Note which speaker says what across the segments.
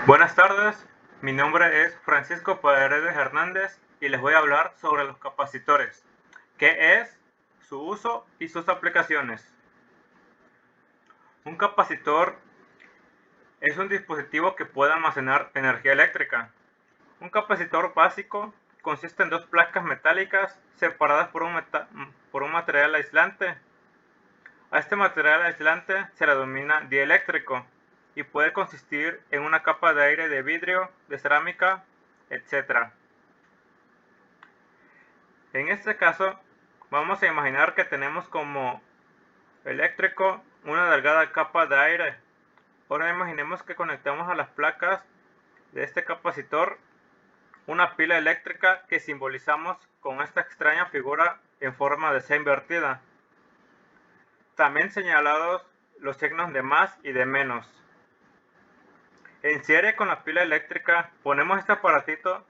Speaker 1: Buenas tardes, mi nombre es Francisco Paredes Hernández y les voy a hablar sobre los capacitores, qué es, su uso y sus aplicaciones. Un capacitor es un dispositivo que puede almacenar energía eléctrica. Un capacitor básico consiste en dos placas metálicas separadas por un material aislante. A este material aislante se le denomina dieléctrico y puede consistir en una capa de aire de vidrio, de cerámica, etc. En este caso, vamos a imaginar que tenemos como eléctrico una delgada capa de aire. Ahora imaginemos que conectamos a las placas de este capacitor una pila eléctrica que simbolizamos con esta extraña figura en forma de C invertida. También señalados los signos de más y de menos. En serie con la pila eléctrica ponemos este aparatito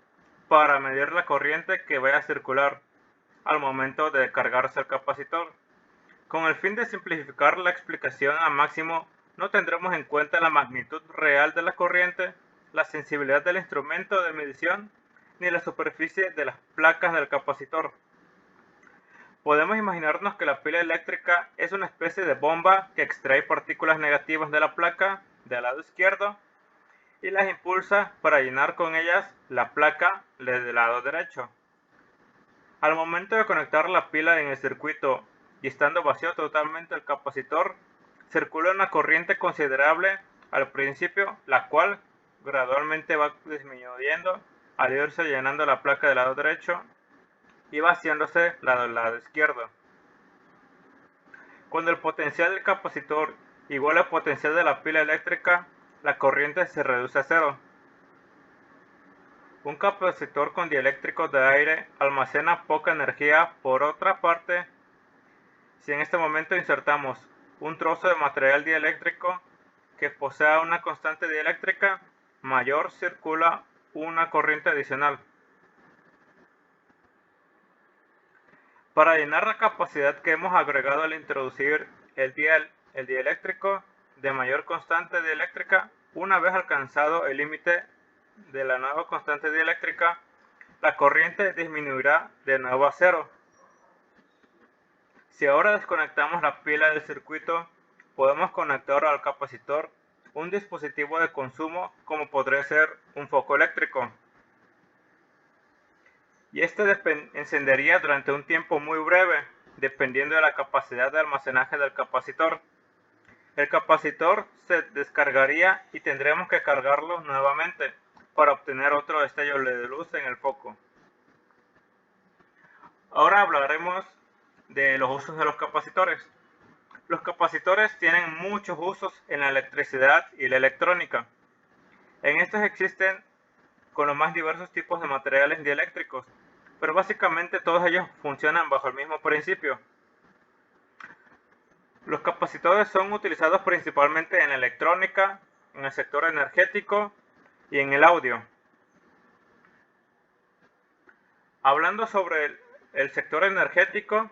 Speaker 1: para medir la corriente que vaya a circular al momento de cargarse el capacitor. Con el fin de simplificar la explicación al máximo, no tendremos en cuenta la magnitud real de la corriente, la sensibilidad del instrumento de medición, ni la superficie de las placas del capacitor. Podemos imaginarnos que la pila eléctrica es una especie de bomba que extrae partículas negativas de la placa del lado izquierdo y las impulsa para llenar con ellas la placa del lado derecho. Al momento de conectar la pila en el circuito y estando vacío totalmente el capacitor, circula una corriente considerable al principio, la cual gradualmente va disminuyendo al irse llenando la placa del lado derecho y vaciándose la del lado izquierdo. Cuando el potencial del capacitor iguala al potencial de la pila eléctrica, la corriente se reduce a cero. Un capacitor con dieléctricos de aire almacena poca energía. Por otra parte, si en este momento insertamos un trozo de material dieléctrico que posea una constante dieléctrica mayor, circula una corriente adicional. Para llenar la capacidad que hemos agregado al introducir el dieléctrico de mayor constante dieléctrica, una vez alcanzado el límite de la nueva constante dieléctrica, la corriente disminuirá de nuevo a cero. Si ahora desconectamos la pila del circuito, podemos conectar al capacitor un dispositivo de consumo como podría ser un foco eléctrico. Y este encendería durante un tiempo muy breve, dependiendo de la capacidad de almacenaje del capacitor. El capacitor se descargaría y tendremos que cargarlo nuevamente para obtener otro destello de luz en el foco. Ahora hablaremos de los usos de los capacitores. Los capacitores tienen muchos usos en la electricidad y la electrónica. En estos existen con los más diversos tipos de materiales dieléctricos, pero básicamente todos ellos funcionan bajo el mismo principio. Los capacitores son utilizados principalmente en la electrónica, en el sector energético y en el audio. Hablando sobre el sector energético,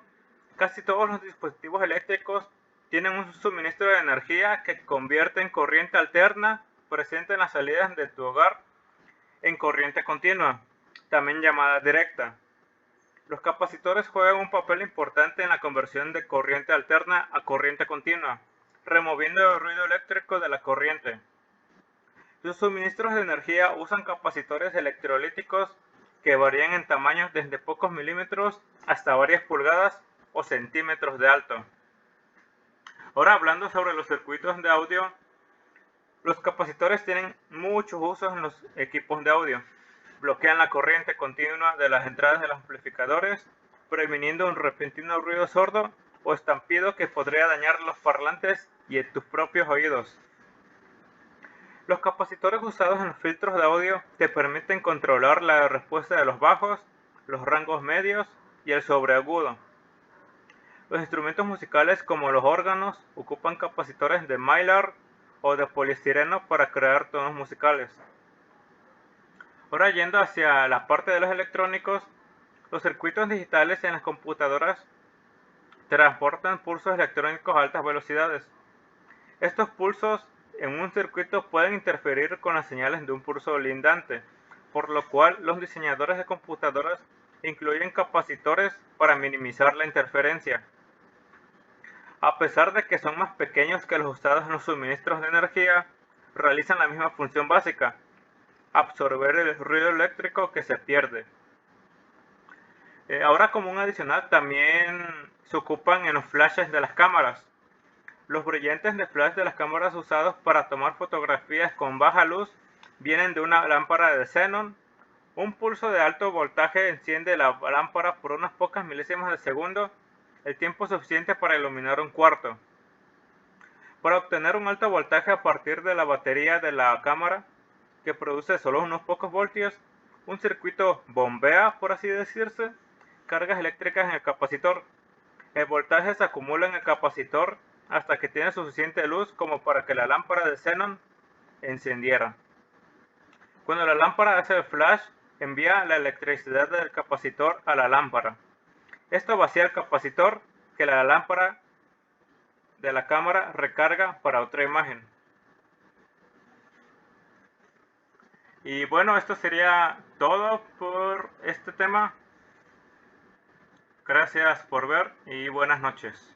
Speaker 1: casi todos los dispositivos eléctricos tienen un suministro de energía que convierte en corriente alterna presente en las salidas de tu hogar en corriente continua, también llamada directa. Los capacitores juegan un papel importante en la conversión de corriente alterna a corriente continua, removiendo el ruido eléctrico de la corriente. Sus suministros de energía usan capacitores electrolíticos que varían en tamaños desde pocos milímetros hasta varias pulgadas o centímetros de alto. Ahora hablando sobre los circuitos de audio, los capacitores tienen muchos usos en los equipos de audio. Bloquean la corriente continua de las entradas de los amplificadores, previniendo un repentino ruido sordo o estampido que podría dañar los parlantes y tus propios oídos. Los capacitores usados en los filtros de audio te permiten controlar la respuesta de los bajos, los rangos medios y el sobreagudo. Los instrumentos musicales como los órganos ocupan capacitores de Mylar o de poliestireno para crear tonos musicales. Ahora yendo hacia la parte de los electrónicos, los circuitos digitales en las computadoras transportan pulsos electrónicos a altas velocidades. Estos pulsos en un circuito pueden interferir con las señales de un pulso lindante, por lo cual los diseñadores de computadoras incluyen capacitores para minimizar la interferencia. A pesar de que son más pequeños que los usados en los suministros de energía, realizan la misma función básica: absorber el ruido eléctrico que se pierde. Ahora, como un adicional, también se ocupan en los flashes de las cámaras. Los brillantes de flash de las cámaras usados para tomar fotografías con baja luz vienen de una lámpara de xenón. Un pulso de alto voltaje enciende la lámpara por unas pocas milésimas de segundo, el tiempo suficiente para iluminar un cuarto. Para obtener un alto voltaje a partir de la batería de la cámara, que produce solo unos pocos voltios, un circuito bombea, por así decirse, cargas eléctricas en el capacitor. El voltaje se acumula en el capacitor hasta que tiene suficiente luz como para que la lámpara de xenón encendiera. Cuando la lámpara hace el flash, envía la electricidad del capacitor a la lámpara. Esto vacía el capacitor, que la lámpara de la cámara recarga para otra imagen. Y bueno, esto sería todo por este tema. Gracias por ver y buenas noches.